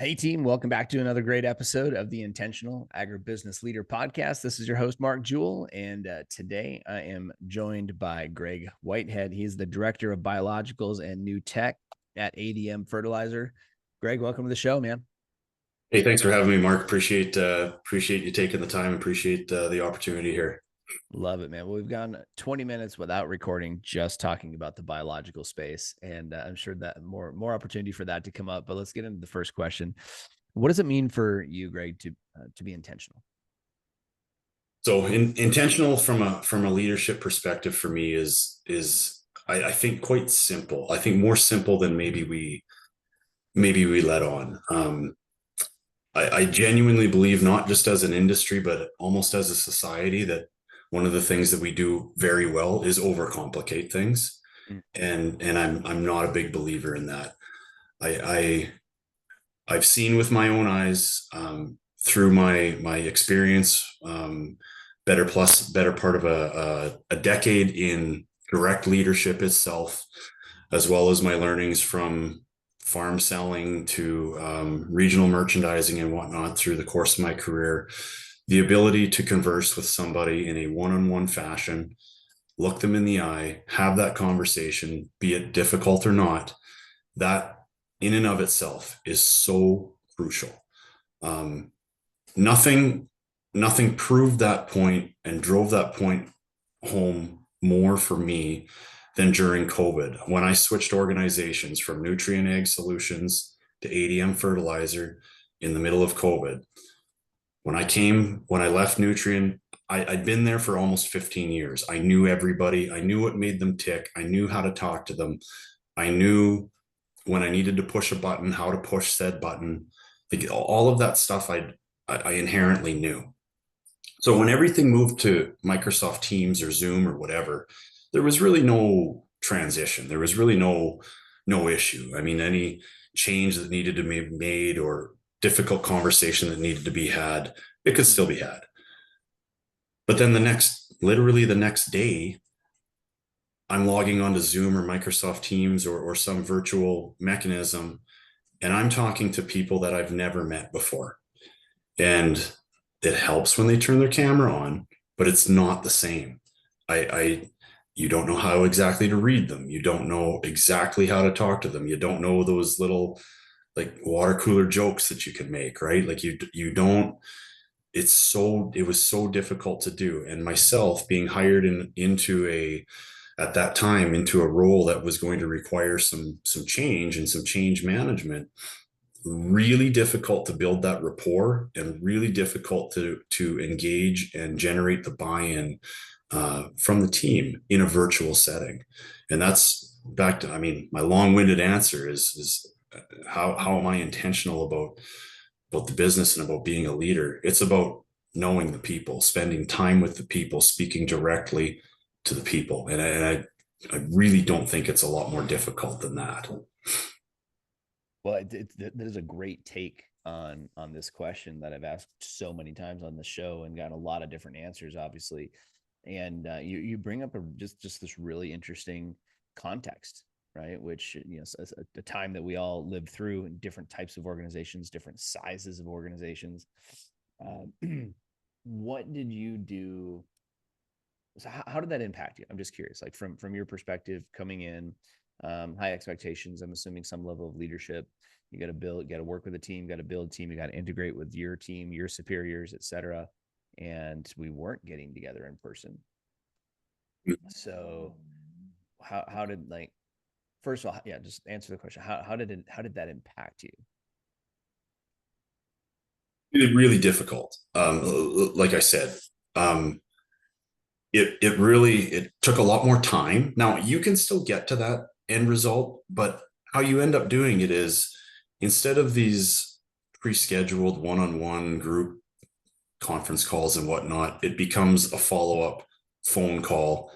Hey team, welcome back to another great episode of the Intentional Agribusiness Leader Podcast. This is your host, Mark Jewell, and today I am joined by Graig Whitehead. He's the Director of Biologicals and New Tech at ADM Fertilizer. Graig, welcome to the show, man. Hey, thanks for having me, Mark. Appreciate you taking the time. Appreciate the opportunity here. Love it, man. Well, we've gone 20 minutes without recording, just talking about the biological space, and I'm sure that more opportunity for that to come up. But let's get into the first question. What does it mean for you, Graig, to be intentional? So, intentional from a leadership perspective for me is I think quite simple. I think more simple than maybe we let on. I genuinely believe, not just as an industry, but almost as a society, that one of the things that we do very well is overcomplicate things, Mm. and I'm not a big believer in that. I I've seen with my own eyes, through my experience, better part of a decade in direct leadership itself, as well as my learnings from farm selling to regional merchandising and whatnot through the course of my career. The ability to converse with somebody in a one-on-one fashion, look them in the eye, have that conversation, be it difficult or not, that in and of itself is so crucial. Um, nothing, nothing proved that point and drove that point home more for me than during COVID, when I switched organizations from Nutrient Ag Solutions to ADM Fertilizer in the middle of COVID. When I left Nutrient, I'd been there for almost 15 years. I knew everybody. I knew what made them tick. I knew how to talk to them. I knew when I needed to push a button, how to push said button. Like, all of that stuff I inherently knew. So when everything moved to Microsoft Teams or Zoom or whatever, there was really no transition. There was really no issue. I mean, any change that needed to be made or difficult conversation that needed to be had, it could still be had. But then literally the next day, I'm logging onto Zoom or Microsoft Teams or some virtual mechanism, and I'm talking to people that I've never met before. And it helps when they turn their camera on, but it's not the same. You don't know how exactly to read them. You don't know exactly how to talk to them. You don't know those little, like, water cooler jokes that you can make, right? Like, you don't. It was so difficult to do. And myself being hired at that time, into a role that was going to require some change and some change management, really difficult to build that rapport, and really difficult to engage and generate the buy-in from the team in a virtual setting. And that's back to, I mean, my long-winded answer is how am I intentional about the business and about being a leader? It's about knowing the people, spending time with the people, speaking directly to the people. And I really don't think it's a lot more difficult than that. Well, that is a great take on this question that I've asked so many times on the show and gotten a lot of different answers, obviously. And you bring up just this really interesting context, right? Which, a time that we all lived through in different types of organizations, different sizes of organizations. What did you do? So how did that impact you? I'm just curious, like from your perspective, coming in, high expectations. I'm assuming some level of leadership. You got to build, you got to work with a team, got to build a team, you got to integrate with your team, your superiors, etc. And we weren't getting together in person. So how did, like, first of all, yeah, just answer the question. How did that impact you? Really difficult. Like I said, it took a lot more time. Now you can still get to that end result, but how you end up doing it is, instead of these pre-scheduled one-on-one group conference calls and whatnot, it becomes a follow-up phone call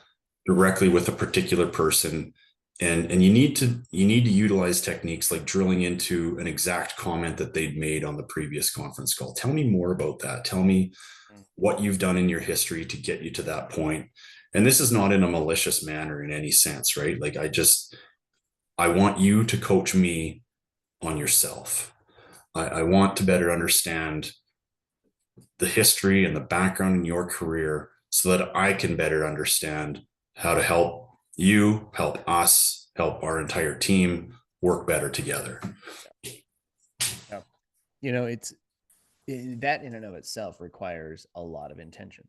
directly with a particular person. And you need to utilize techniques like drilling into an exact comment that they'd made on the previous conference call. Tell me more about that. Tell me what you've done in your history to get you to that point. And this is not in a malicious manner in any sense, right? Like, I want you to coach me on yourself. I want to better understand the history and the background in your career so that I can better understand how to help you, help us, help our entire team work better together. Yeah. That in and of itself requires a lot of intention.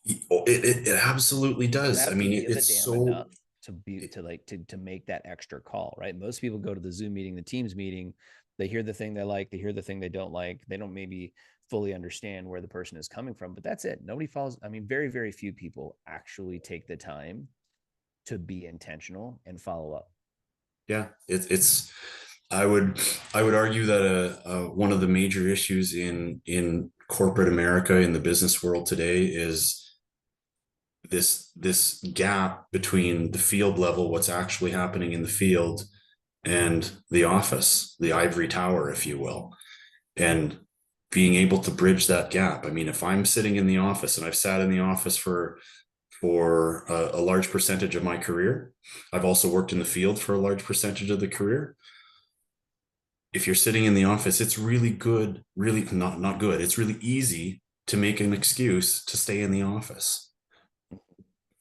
It absolutely You does. have I to mean, give a it's damn so. enough to make that extra call, right? Most people go to the Zoom meeting, the Teams meeting, they hear the thing they like, they hear the thing they don't like. They don't maybe fully understand where the person is coming from, but that's it. Nobody follows. I mean, very, very few people actually take the time to be intentional and follow up. Yeah, it's. I would argue that one of the major issues in corporate America, in the business world today, is this gap between the field level, what's actually happening in the field, and the office, the ivory tower, if you will, and being able to bridge that gap. I mean, if I'm sitting in the office, and I've sat in the office for a large percentage of my career, I've also worked in the field for a large percentage of the career. If you're sitting in the office, it's really good, really not good. It's really easy to make an excuse to stay in the office.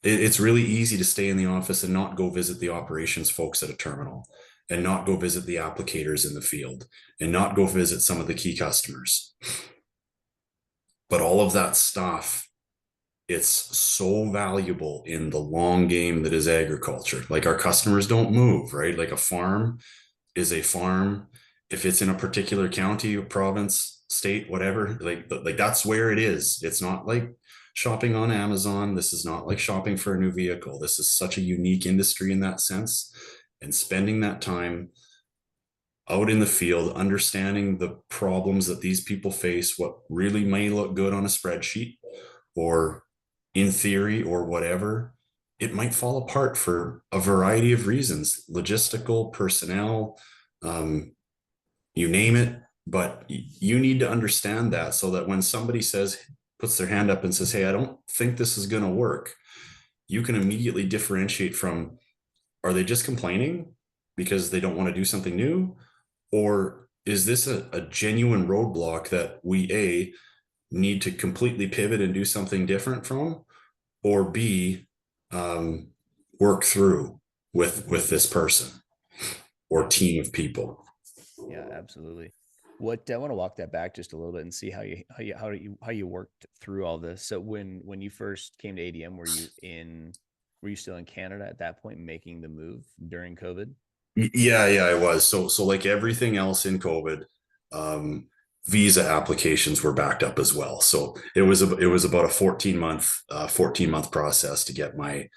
It's really easy to stay in the office and not go visit the operations folks at a terminal, and not go visit the applicators in the field, and not go visit some of the key customers. But all of that stuff, it's so valuable in the long game that is agriculture. Like, our customers don't move, right? Like, a farm is a farm. If it's in a particular county, province, state, whatever, like that's where it is. It's not like shopping on Amazon. This is not like shopping for a new vehicle. This is such a unique industry in that sense. And spending that time out in the field, understanding the problems that these people face, what really may look good on a spreadsheet or in theory or whatever, it might fall apart for a variety of reasons, logistical, personnel, you name it. But you need to understand that, so that when somebody puts their hand up and says, hey, I don't think this is going to work, you can immediately differentiate from, are they just complaining because they don't want to do something new? Or is this a genuine roadblock that we need to completely pivot and do something different from, or B, work through with this person or team of people? Yeah, absolutely. What I want to walk that back just a little bit and see how you worked through all this. So when you first came to ADM, were you still in Canada at that point, making the move during COVID? Yeah, I was. So like everything else in COVID, um, visa applications were backed up as well. So it was about a 14 month process to get my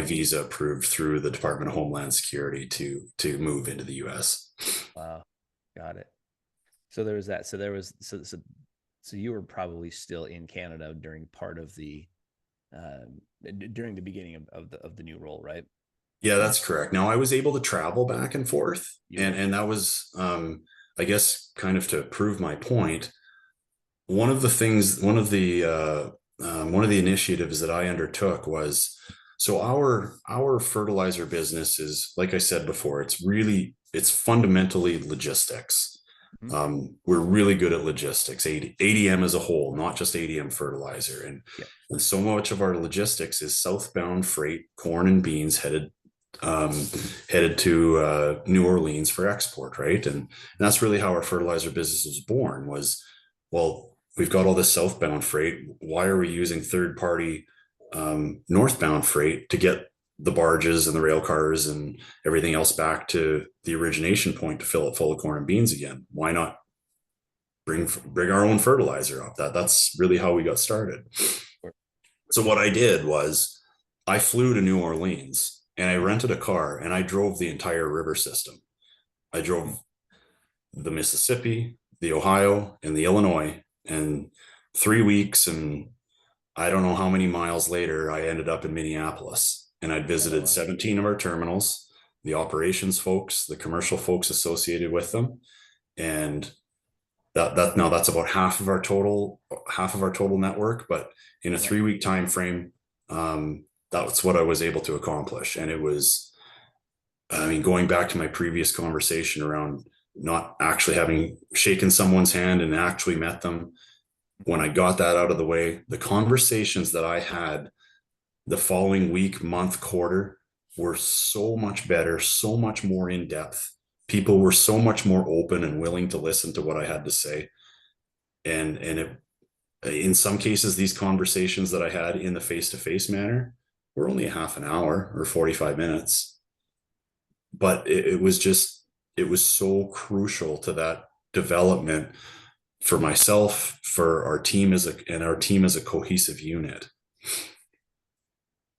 visa approved through the Department of Homeland Security to move into the US. Wow, got it. So there was that. So there was so you were probably still in Canada during part of the during the beginning of the new role, right? Yeah, that's correct. Now, I was able to travel back and forth, You and were. and that was, I guess, kind of to prove my point. One of the things, one of the initiatives that I undertook was, so our fertilizer business is, like I said before, it's fundamentally logistics. Mhm. We're really good at logistics, ADM as a whole, not just ADM Fertilizer, Yep. and so much of our logistics is southbound freight, corn and beans headed to New Orleans for export, right? And that's really how our fertilizer business was born. Was, well, we've got all this southbound freight. Why are we using third party northbound freight to get the barges and the rail cars and everything else back to the origination point to fill it full of corn and beans again? Why not bring our own fertilizer up? That's really how we got started. So what I did was, I flew to New Orleans and I rented a car and I drove the entire river system. I drove the Mississippi, the Ohio, and the Illinois. And 3 weeks, and I don't know how many miles later, I ended up in Minneapolis, and I'd Oh, visited wow. 17 of our terminals, the operations folks, the commercial folks associated with them. And now that's about half of our total network. But in a Yep. 3 week time frame, that's what I was able to accomplish. And it was, I mean, going back to my previous conversation around not actually having shaken someone's hand and actually met them. When I got that out of the way, the conversations that I had the following week, month, quarter were so much better, so much more in depth. People were so much more open and willing to listen to what I had to say. And it, in some cases, these conversations that I had in the face-to-face manner were only a half an hour or 45 minutes. But it was just, it was so crucial to that development for myself, for our team and our team as a cohesive unit.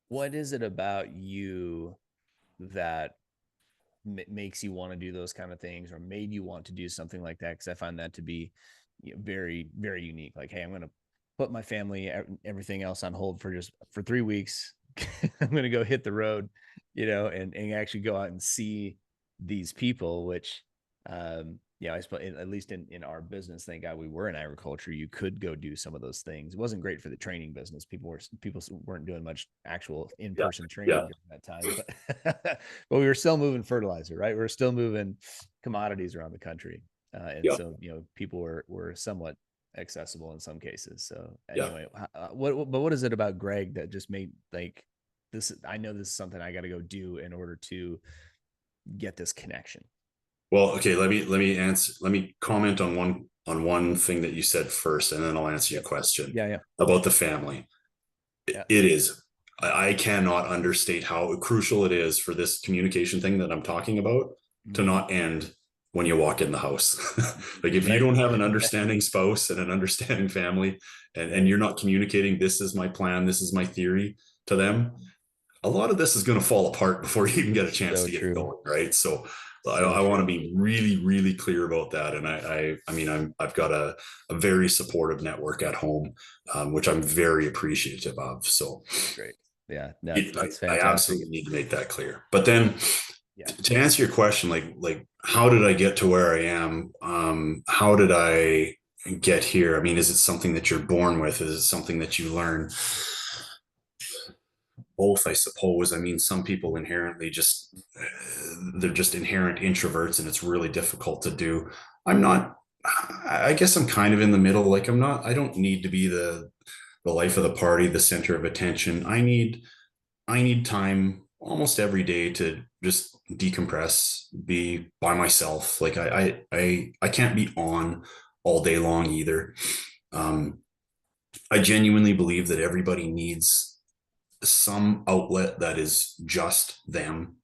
What is it about you that makes you want to do those kind of things, or made you want to do something like that? Because I find that to be very, very unique. Like, hey, I'm going to put my family, everything else on hold for 3 weeks. I'm going to go hit the road, and actually go out and see these people, which, I suppose at least in our business, thank God we were in agriculture. You could go do some of those things. It wasn't great for the training business. People weren't doing much actual in-person training during that time, but but we were still moving fertilizer, right? We were still moving commodities around the country, and so people were somewhat accessible in some cases. So anyway, what is it about Graig that just made like this? I know this is something I got to go do in order to get this connection. Well, okay, let me comment on one thing that you said first, and then I'll answer your question about the family. It is, I cannot understate how crucial it is for this communication thing that I'm talking about to not end when you walk in the house. Like if you don't have an understanding spouse and an understanding family, and you're not communicating, this is my plan, this is my theory to them, a lot of this is going to fall apart before you even get a chance to get going, right? So I want to be really, really clear about that. And I've got a very supportive network at home, which I'm very appreciative of. So great. Yeah, no, that's fantastic. I absolutely need to make that clear. But then to answer your question, like how did I get to where I am? How did I get here? I mean, is it something that you're born with? Is it something that you learn? Both, I suppose. I mean, some people inherently they're just inherent introverts, and it's really difficult to do. I'm not. I guess I'm kind of in the middle. Like I don't need to be the life of the party, the center of attention. I need time almost every day to just decompress, be by myself. Like I can't be on all day long either. I genuinely believe that everybody needs some outlet that is just them,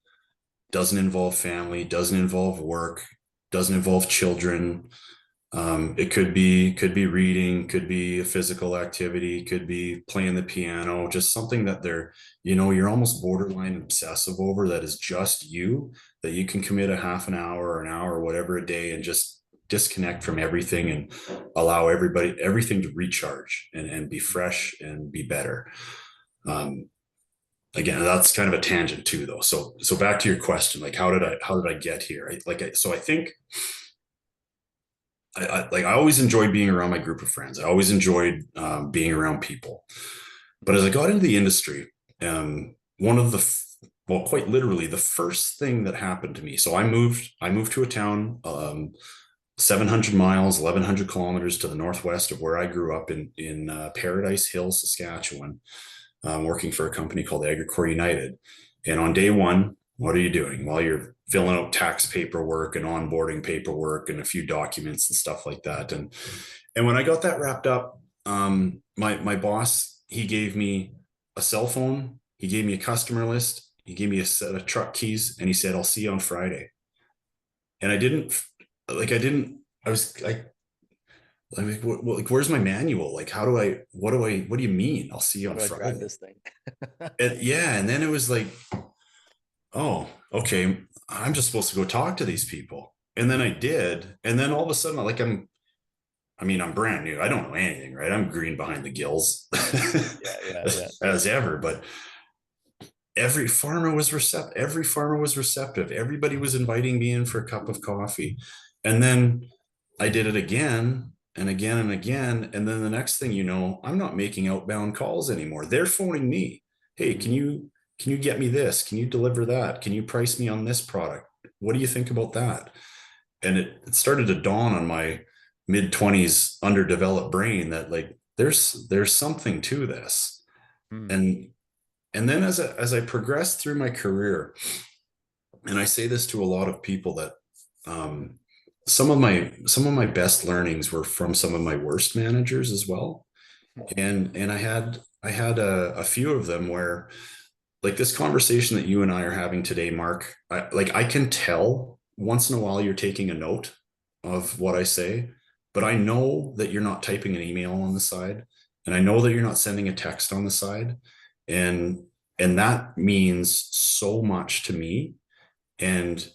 doesn't involve family, doesn't involve work, doesn't involve children. It could be reading, could be a physical activity, could be playing the piano, just something that you're almost borderline obsessive over, that is just you, that you can commit a half an hour or an hour or whatever a day and just disconnect from everything and allow everything to recharge and be fresh and be better. Again, that's kind of a tangent too, though. So back to your question, like how did I get here? I think I always enjoyed being around my group of friends. I always enjoyed being around people. But as I got into the industry, quite literally, the first thing that happened to me. So I moved to a town 700 miles, 1,100 kilometers to the northwest of where I grew up in Paradise Hill, Saskatchewan. Working for a company called Agricor United. And on day one, what are you doing? Well, you're filling out tax paperwork and onboarding paperwork and a few documents and stuff like that. And when I got that wrapped up, my boss, he gave me a cell phone, he gave me a customer list, he gave me a set of truck keys, and he said, "I'll see you on Friday." And I was like, where's my manual? Like, what do you mean? I'll see you on Friday. This thing. And then it was like, oh, okay, I'm just supposed to go talk to these people. And then I did. And then all of a sudden, I'm brand new. I don't know anything, right? I'm green behind the gills as ever. But every farmer was receptive. Everybody was inviting me in for a cup of coffee. And then I did it again and again and again. And then the next thing you know, I'm not making outbound calls anymore. They're phoning me. Hey, can you get me this? Can you deliver that? Can you price me on this product? What do you think about that? And it started to dawn on my mid-20s underdeveloped brain that like there's something to this. Hmm. And then as I progressed through my career, and I say this to a lot of people, that um, some of my best learnings were from some of my worst managers as well. And I had a few of them where, like this conversation that you and I are having today, Mark, I can tell once in a while you're taking a note of what I say, but I know that you're not typing an email on the side, and I know that you're not sending a text on the side, and that means so much to me. And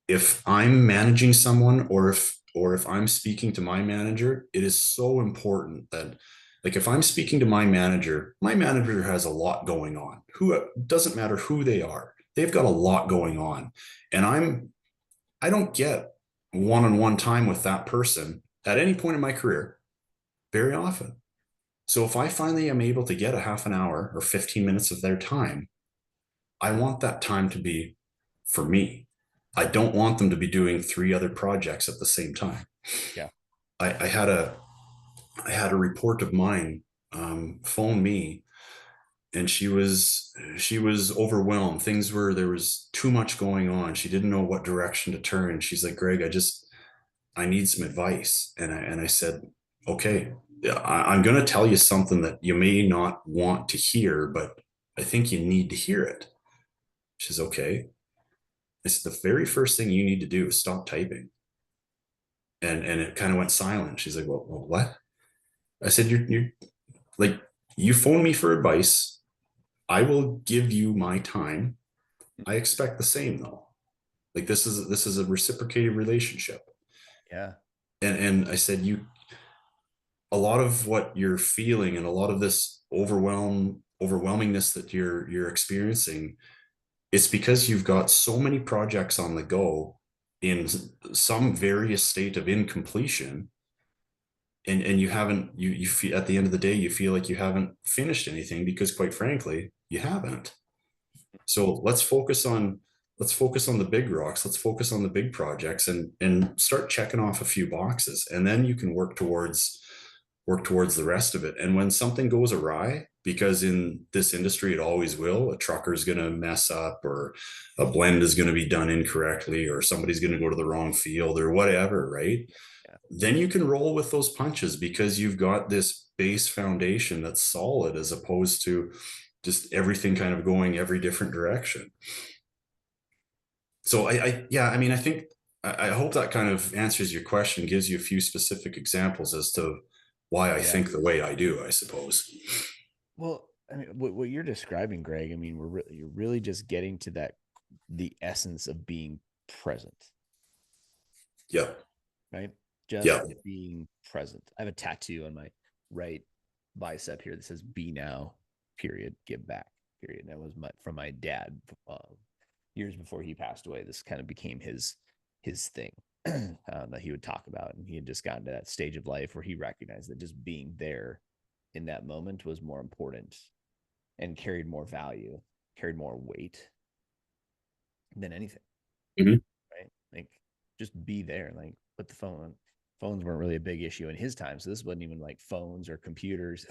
if I'm managing someone, or if I'm speaking to my manager, it is so important that, like, if I'm speaking to my manager has a lot going on. Who doesn't matter who they are. They've got a lot going on. And I don't get one-on-one time with that person at any point in my career very often. So if I finally am able to get a half an hour or 15 minutes of their time, I want that time to be for me. I don't want them to be doing three other projects at the same time. Yeah. I had a report of mine phone me, and she was overwhelmed. There was too much going on. She didn't know what direction to turn. She's like, Greg, I need some advice. And I said, okay, yeah, I'm going to tell you something that you may not want to hear, but I think you need to hear it. She's okay. It's the very first thing you need to do is stop typing. And it kind of went silent. She's like, well, what? I said, you're like, you phone me for advice. I will give you my time. I expect the same though. Like this is a reciprocated relationship. Yeah. And I said, you, a lot of what you're feeling and a lot of this overwhelmingness that you're experiencing, it's because you've got so many projects on the go in some various state of incompletion, and you haven't, you feel, at the end of the day you feel like you haven't finished anything because quite frankly you haven't. So let's focus on the big rocks, let's focus on the big projects, and start checking off a few boxes, and then you can work towards the rest of it. And when something goes awry, because in this industry it always will, a trucker is going to mess up, or a blend is going to be done incorrectly, or somebody's going to go to the wrong field or whatever, right? Yeah. Then you can roll with those punches because you've got this base foundation that's solid, as opposed to just everything kind of going every different direction. So yeah, I mean, I think, I hope that kind of answers your question, gives you a few specific examples as to why I Yeah. think the way I do, I suppose. Well, I mean, what you're describing, Greg, I mean, you're really just getting to the essence of being present, Yeah. right? Just Yeah. being present. I have a tattoo on my right bicep here that says "Be now," period. Give back, period. And that was from my dad uh, years before he passed away. This kind of became his thing that he would talk about, and he had just gotten to that stage of life where he recognized that just being there in that moment was more important and carried more value, carried more weight than anything, Mhm. right? Like just be there, like put the phone on. Phones weren't really a big issue in his time. So this wasn't even like phones or computers.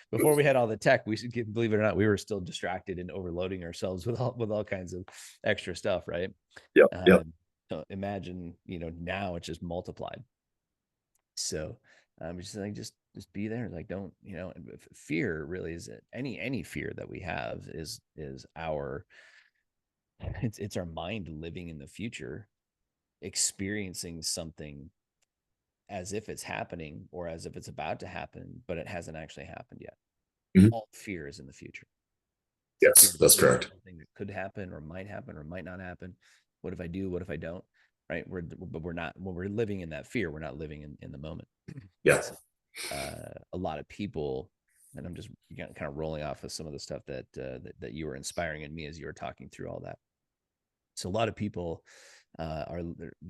Before we had all the tech, believe it or not, we were still distracted and overloading ourselves with all kinds of extra stuff, right? Yeah. Yeah. So imagine, now it's just multiplied. So just like just be there. Like don't, fear really is it. Any fear that we have is our it's our mind living in the future, experiencing something as if it's happening or as if it's about to happen, but it hasn't actually happened yet. Mhm. All fear is in the future. It's a fear Yes, that's of correct. something that could happen or might not happen. What if I do? What if I don't? Right? But we're not, when we're living in that fear, we're not living in the moment. Yeah. And so a lot of people, and I'm just kind of rolling off of some of the stuff that you were inspiring in me as you were talking through all that. So a lot of people are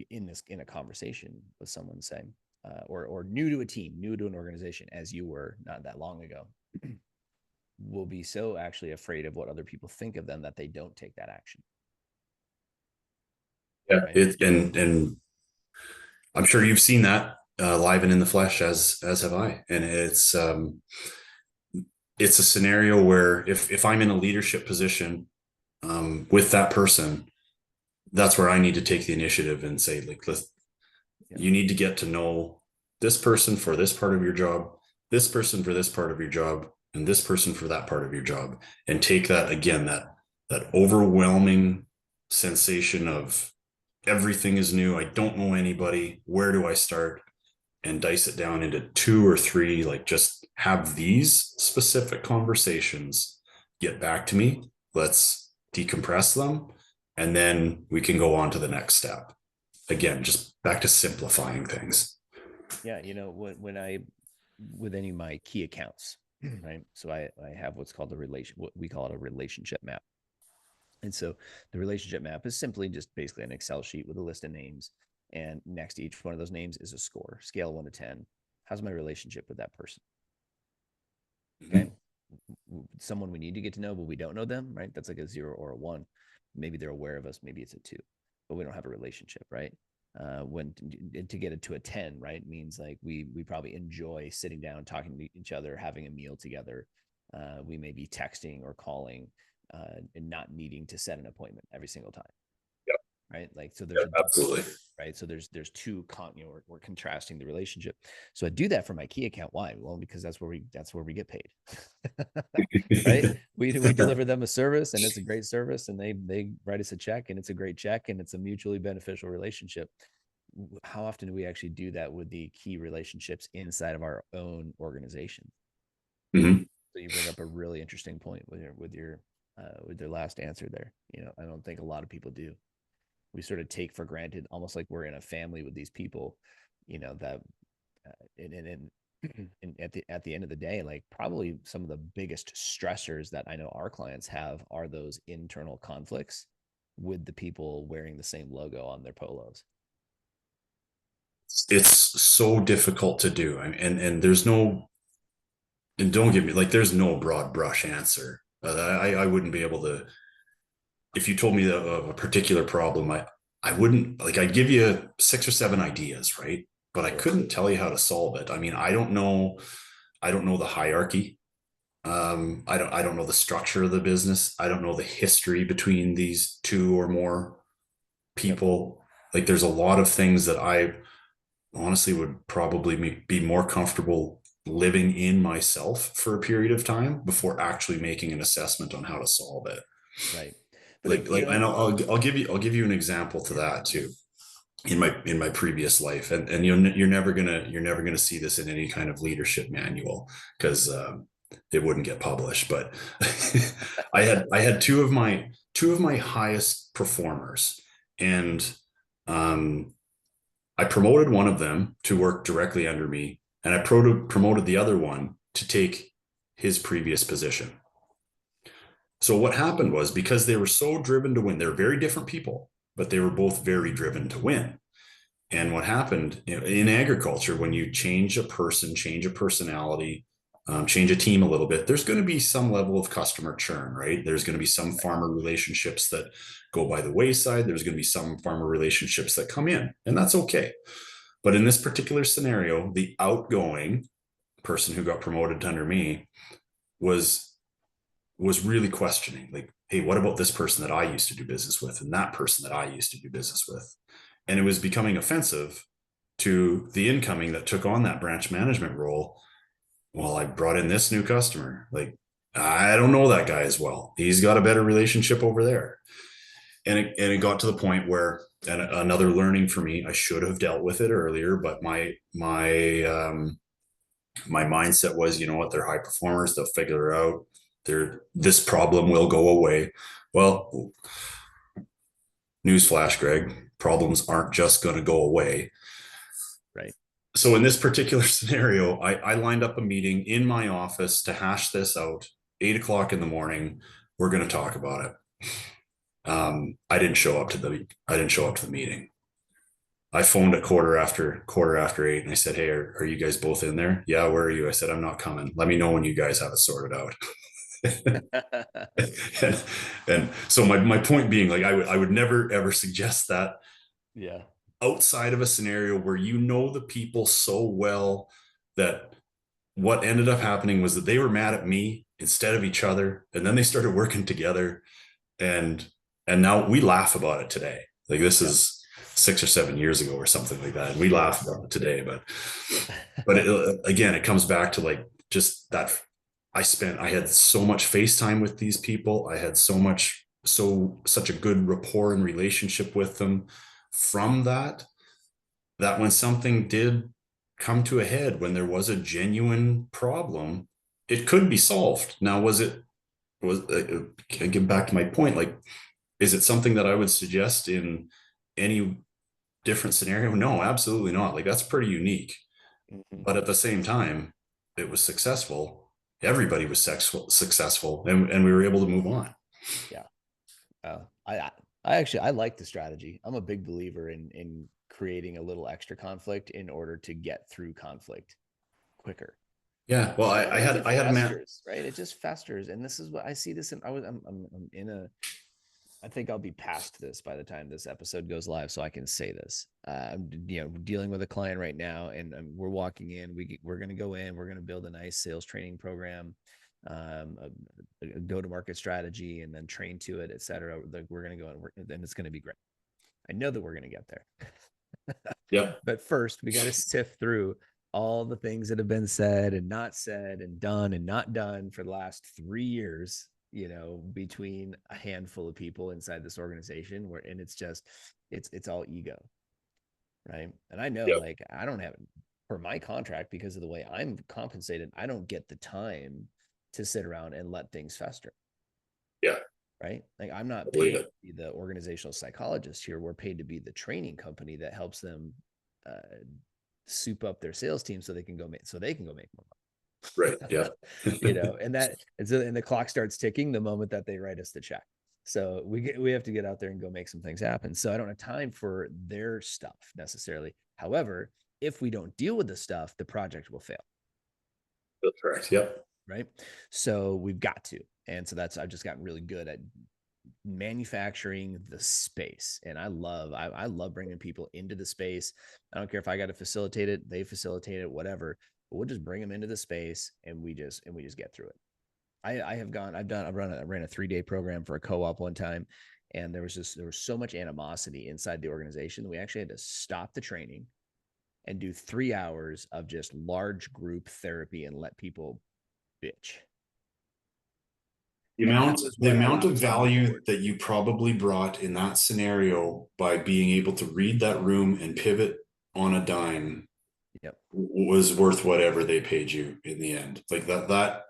in a conversation with someone saying, or new to a team, new to an organization, as you were not that long ago, will be so actually afraid of what other people think of them that they don't take that action. Yeah, right? and I'm sure you've seen that live and in the flesh, as have I. And it's a scenario where if I'm in a leadership position with that person, that's where I need to take the initiative and say, like, Yeah. you need to get to know this person for this part of your job, this person for this part of your job, and this person for that part of your job, and take that again, that overwhelming sensation of everything is new. I don't know anybody. Where do I start? And dice it down into 2 or 3, like just have these specific conversations, get back to me. Let's decompress them. And then we can go on to the next step. Again, just back to simplifying things. Yeah. When I, with any of my key accounts, right? So I have what's called what we call it a relationship map. And so the relationship map is simply just basically an Excel sheet with a list of names. And next to each one of those names is a score, scale 1 to 10. How's my relationship with that person? Okay. Someone we need to get to know, but we don't know them, right? That's like a 0 or a 1. Maybe they're aware of us. Maybe it's a 2, but we don't have a relationship, right? When to get it to a 10, right, means like we probably enjoy sitting down, talking to each other, having a meal together. We may be texting or calling, and not needing to set an appointment every single time. Yep. Right. Like, so there's Absolutely. Right. So there's two we're contrasting the relationship. So I do that for my key account. Why? Well, because that's where we get paid. Right. We deliver them a service, and it's a great service, and they write us a check, and it's a great check, and it's a mutually beneficial relationship. How often do we actually do that with the key relationships inside of our own organization? Mm-hmm. So you bring up a really interesting point with your last answer there. I don't think a lot of people do. We sort of take for granted, almost like we're in a family with these people, that and at the end of the day, like, probably some of the biggest stressors that I know our clients have are those internal conflicts with the people wearing the same logo on their polos. It's so difficult to do. And there's no, and don't get me, like, there's no broad brush answer. I wouldn't be able to, if you told me of a particular problem, I wouldn't, like, I'd give you 6 or 7 ideas, right? But I couldn't tell you how to solve it. I mean, I don't know the hierarchy. I don't know the structure of the business. I don't know the history between these 2 or more people. Like, there's a lot of things that I honestly would probably be more comfortable living in myself for a period of time before actually making an assessment on how to solve it. Right. But Like, and I'll give you an example to that too. In my previous life, and you're never gonna see this in any kind of leadership manual, because it wouldn't get published. But I had two of my highest performers, and I promoted one of them to work directly under me, and I promoted the other one to take his previous position. So what happened was, because they were so driven to win, they're very different people, but they were both very driven to win. And what happened, in agriculture, when you change a person, change a personality, change a team a little bit, there's going to be some level of customer churn, right? There's going to be some farmer relationships that go by the wayside. There's going to be some farmer relationships that come in, and that's okay. But in this particular scenario, the outgoing person who got promoted under me was really questioning, like, hey, what about this person that I used to do business with, and that person that I used to do business with? And it was becoming offensive to the incoming that took on that branch management role. Well, I brought in this new customer. Like, I don't know that guy as well. He's got a better relationship over there. And it got to the point where, and another learning for me, I should have dealt with it earlier, but my mindset was, you know what, they're high performers. They'll figure it out. This problem will go away. Well, newsflash, Greg, problems aren't just going to go away. Right. So in this particular scenario, I lined up a meeting in my office to hash this out. 8 o'clock in the morning, we're going to talk about it. I didn't show up to the meeting. I phoned at quarter after 8, and I said, "Hey, are you guys both in there?" "Yeah." "Where are you?" I said, "I'm not coming. Let me know when you guys have it sorted out." and, and so my point being, like, I would never ever suggest that Yeah. outside of a scenario where you know the people so well that what ended up happening was that they were mad at me instead of each other, and then they started working together, and now we laugh about it today. Like, this Yeah. is 6 or 7 years ago or something like that, and we Sure. laugh about it today. But again, it comes back to, like, just that I had so much FaceTime with these people. I had such a good rapport and relationship with them from that, that when something did come to a head, when there was a genuine problem, it could be solved. Now, I get back to my point, like, is it something that I would suggest in any different scenario? No, absolutely not. Like, that's pretty unique. Mhm. But at the same time, it was successful. Everybody was successful, and we were able to move on. Yeah. I actually, I like the strategy. I'm a big believer in creating a little extra conflict in order to get through conflict quicker. Yeah. Well, Because otherwise it I had a man. festers, right? It just festers. And this is what I see this in. I'm in a, I think I'll be past this by the time this episode goes live, so I can say this. I'm, dealing with a client right now, and we're walking in. We're going to go in. We're going to build a nice sales training program, a go-to-market strategy, and then train to it, et cetera. Like, we're going to go and it's going to be great. I know that we're going to get there. Yep. But first, we got to sift through all the things that have been said and done and not done for the last 3 years, between a handful of people inside this organization and it's all ego. Right. And I know, Yep. like, I don't have, for my contract, because of the way I'm compensated, I don't get the time to sit around and let things fester. Yeah. Right. Like, I'm not I believe paid it. to be the organizational psychologist here. We're paid to be the training company that helps them uh, soup up their sales team so they can go make more Right. Yeah. money. And the clock starts ticking the moment that they write us the check. So we have to get out there and go make some things happen. So I don't have time for their stuff necessarily. However, if we don't deal with the stuff, the project will fail. That's correct. Yep. Right. So we've got to. And so I've just gotten really good at manufacturing the space. And I love bringing people into the space. I don't care if I got to facilitate it, they facilitate it, whatever, but we'll just bring them into the space and we just get through it. I ran a 3-day program for a co-op one time, and there was so much animosity inside the organization that we actually had to stop the training and do 3 hours of just large group therapy and let people bitch. The And that amount was the what amount allowed of us to move value forward. that you probably brought in that scenario by being able to read that room and pivot on a dime Yep. was worth whatever they paid you in the end. Like, that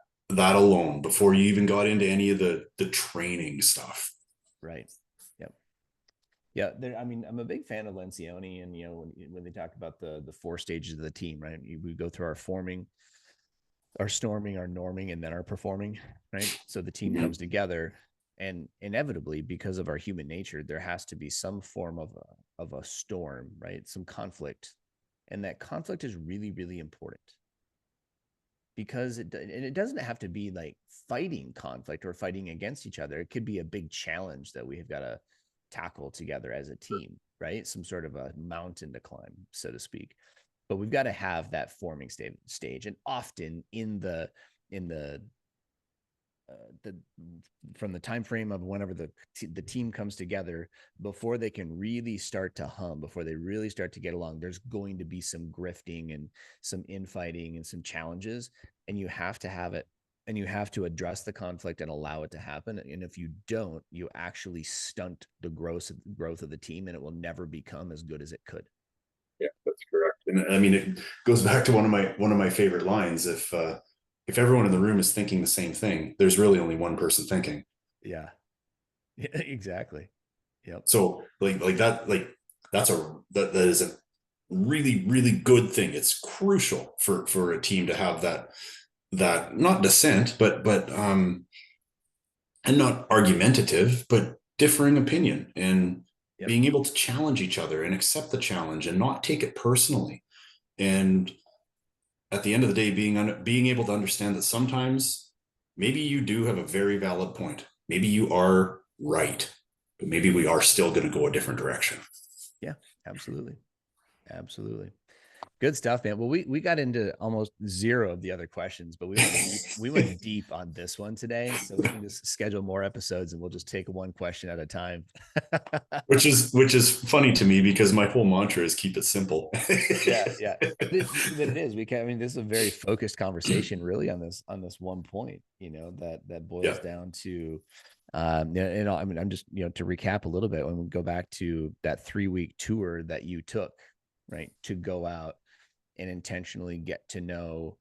alone, before you even got into any of the training stuff. Right. Yep. Yeah. I'm a big fan of Lencioni, and when they talk about the 4 stages of the team, right? We go through our forming, our storming, our norming, and then our performing, right? So the team comes together, and inevitably, because of our human nature, there has to be some form of a storm, right? Some conflict, and that conflict is really, really important, because it doesn't have to be like fighting conflict or fighting against each other. It could be a big challenge that we have got to tackle together as a team, right? Some sort of a mountain to climb, so to speak. But we've got to have that forming stage, and often in the from the time frame of whenever the team comes together, before they can really start to hum, before they really start to get along, there's going to be some grifting and some infighting and some challenges, and you have to have it, and you have to address the conflict and allow it to happen. And if you don't, you actually stunt the growth of the team, and it will never become as good as it could. Yeah, that's correct. And I mean, it goes back to one of my favorite lines. If everyone in the room is thinking the same thing, there's really only one person thinking. Yeah. Exactly. Yep. So, that is a really, really good thing. It's crucial for a team to have that not dissent, but and not argumentative, but differing opinion, and Yep. being able to challenge each other and accept the challenge and not take it personally. And at the end of the day, being able to understand that sometimes maybe you do have a very valid point. Maybe you are right, but maybe we are still going to go a different direction. Yeah, absolutely. Absolutely. Good stuff, man. Well, we got into almost zero of the other questions, but we went deep on this one today. So we can just schedule more episodes and we'll just take one question at a time. which is funny to me because my whole mantra is keep it simple. Yeah. But it is. I mean, this is a very focused conversation really on this one point, that boils down to I mean, I'm just, to recap a little bit, when we go back to that 3-week tour that you took, right, to go out and intentionally get to know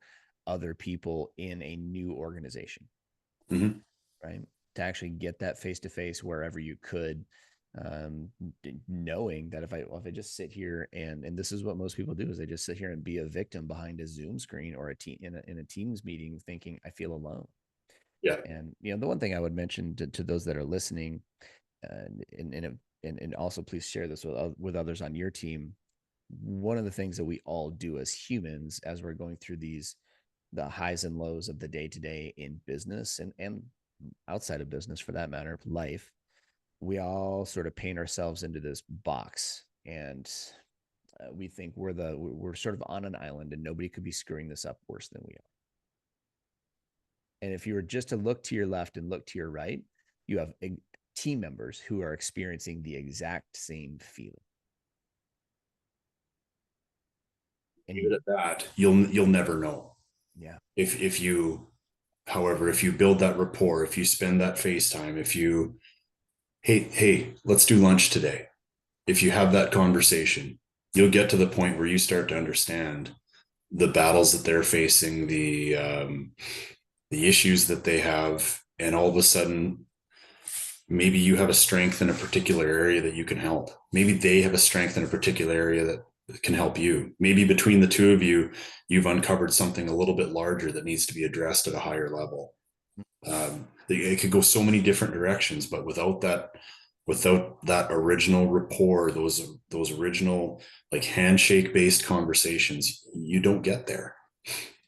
other people in a new organization, Mm-hmm. right? To actually get that face-to-face wherever you could, knowing that if I just sit here and this is what most people do, is they just sit here and be a victim behind a Zoom screen or a team in a Teams meeting, thinking I feel alone. Yeah. And the one thing I would mention to those that are listening, and also please share this with others on your team. One of the things that we all do as humans, as we're going through the highs and lows of the day to day in business and outside of business, for that matter, life, we all sort of paint ourselves into this box, and we think we're sort of on an island and nobody could be screwing this up worse than we are. And if you were just to look to your left and look to your right, you have team members who are experiencing the exact same feeling. And even at that, you'll never know. Yeah. If you, however, if you build that rapport, if you spend that FaceTime, if you, hey, let's do lunch today. If you have that conversation, you'll get to the point where you start to understand the battles that they're facing, the issues that they have, and all of a sudden, maybe you have a strength in a particular area that you can help. Maybe they have a strength in a particular area that can help you. Maybe between the two of you, you've uncovered something a little bit larger that needs to be addressed at a higher level. It could go so many different directions, but without that original rapport, those original like handshake based conversations, you don't get there.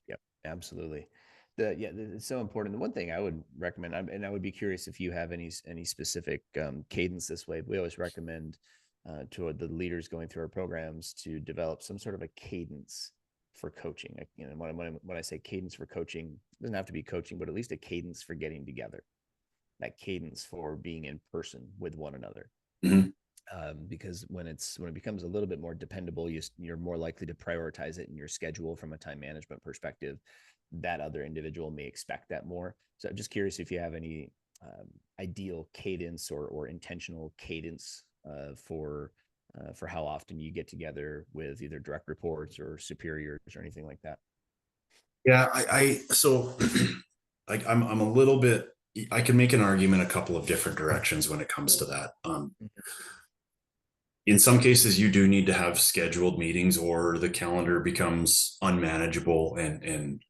Yep, absolutely. It's so important. The one thing I would recommend, and I would be curious if you have any specific cadence this way. We always recommend to the leaders going through our programs to develop some sort of a cadence for coaching. When I say cadence for coaching, it doesn't have to be coaching, but at least a cadence for getting together, that cadence for being in person with one another. Mm-hmm. Because when it becomes a little bit more dependable, you're more likely to prioritize it in your schedule from a time management perspective. That other individual may expect that more. So I'm just curious if you have any ideal cadence or intentional cadence for how often you get together with either direct reports or superiors or anything like that. Yeah, so like I'm a little bit, I can make an argument a couple of different directions when it comes to that. In some cases, you do need to have scheduled meetings, or the calendar becomes unmanageable and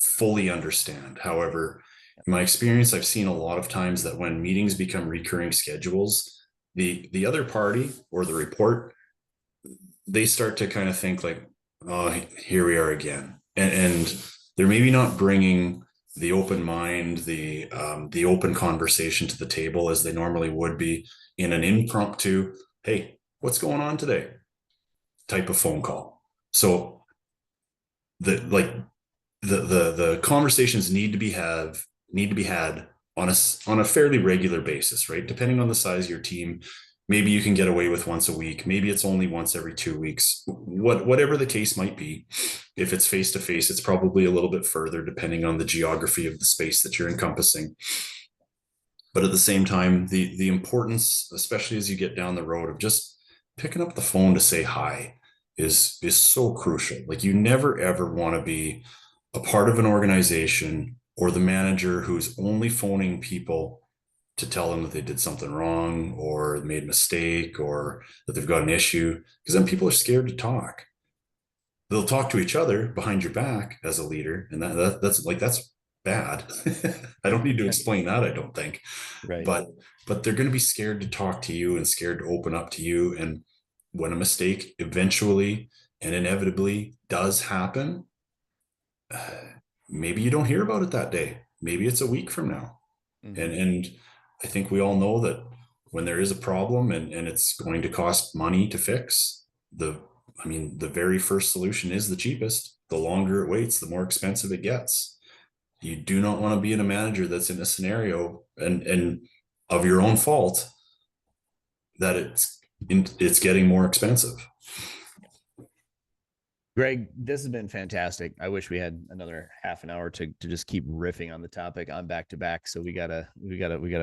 fully understand. However, in my experience, I've seen a lot of times that when meetings become recurring schedules, the other party or the report, they start to kind of think like, oh, here we are again, and they're maybe not bringing the open mind, the open conversation to the table as they normally would be in an impromptu, hey, what's going on today type of phone call. So the conversations need to be had on a fairly regular basis, right? Depending on the size of your team, maybe you can get away with once a week. Maybe it's only once every 2 weeks. Whatever the case might be, if it's face to face, it's probably a little bit further depending on the geography of the space that you're encompassing. But at the same time, the importance, especially as you get down the road, of just picking up the phone to say hi is so crucial. Like, you never ever want to be a part of an organization or the manager who's only phoning people to tell them that they did something wrong or made a mistake or that they've got an issue, because then people are scared to talk. They'll talk to each other behind your back as a leader, and that's bad. I don't need to explain that, I don't think. Right. But they're going to be scared to talk to you and scared to open up to you. And when a mistake eventually and inevitably does happen, maybe you don't hear about it that day. maybe it's a week from now. Mm-hmm. And I think we all know that when there is a problem and it's going to cost money to fix, the very first solution is the cheapest. The longer it waits, the more expensive it gets. You do not want to be in a manager that's in a scenario and of your own fault that it's getting more expensive. Graig, this has been fantastic. I wish we had another half an hour to just keep riffing on the topic. I'm back to back, so we gotta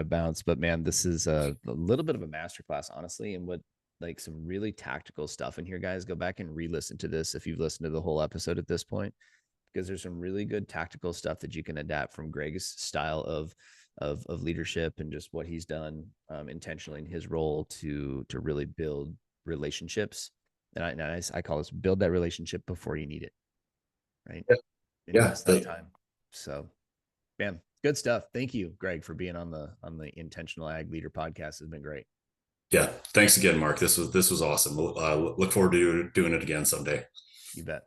bounce. But man, this is a little bit of a masterclass, honestly, and what like some really tactical stuff in here, guys. Go back and re-listen to this if you've listened to the whole episode at this point, because there's some really good tactical stuff that you can adapt from Graig's style of leadership and just what he's done intentionally in his role to really build relationships. And I call this build that relationship before you need it, right? Invest that time. So, man, good stuff. Thank you, Graig, for being on the Intentional Ag Leader Podcast. It's been great. Yeah, thanks again, Mark. This was awesome. Look forward to doing it again someday. You bet.